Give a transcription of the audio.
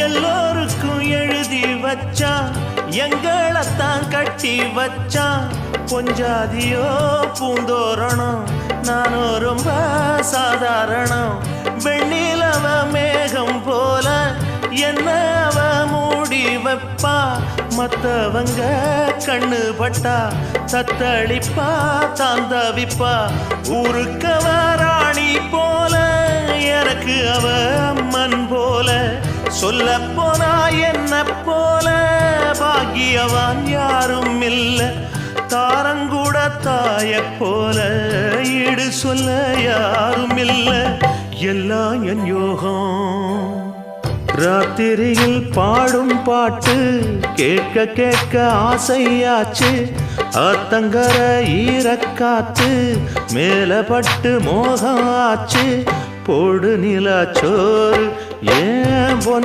எல்லோருக்கும் எழுதி வச்சான், எங்களைத்தான் கட்டி வச்சான். பொஞ்சாதியோ பூந்தோரணம், நானோ ரொம்ப சாதாரணம். வெண்ணிலவ மேகம் போல என்ன அவ மூடி வைப்பா. மத்தவங்க கண்ணு பட்டா தத்தளிப்பா தான் தவிப்பா. ஊருக்கவ ராணி போல, எனக்கு அவ அம்மன் போல. சொல்ல போனா என்ன போல பாக்கியவான் யாரும் இல்ல. தாரங்கூட தாய போல ஈடு சொல்ல யாரும் இல்ல. எல்லாம் என் யோகம். ராத்திரியில் பாடும் பாட்டு கேட்க கேட்க ஆசையாச்சு. ஆத்தங்கர ஈரக்காத்து மேல பட்டு மோகம் ஆச்சு. போடு நிலா சோறு ஏன்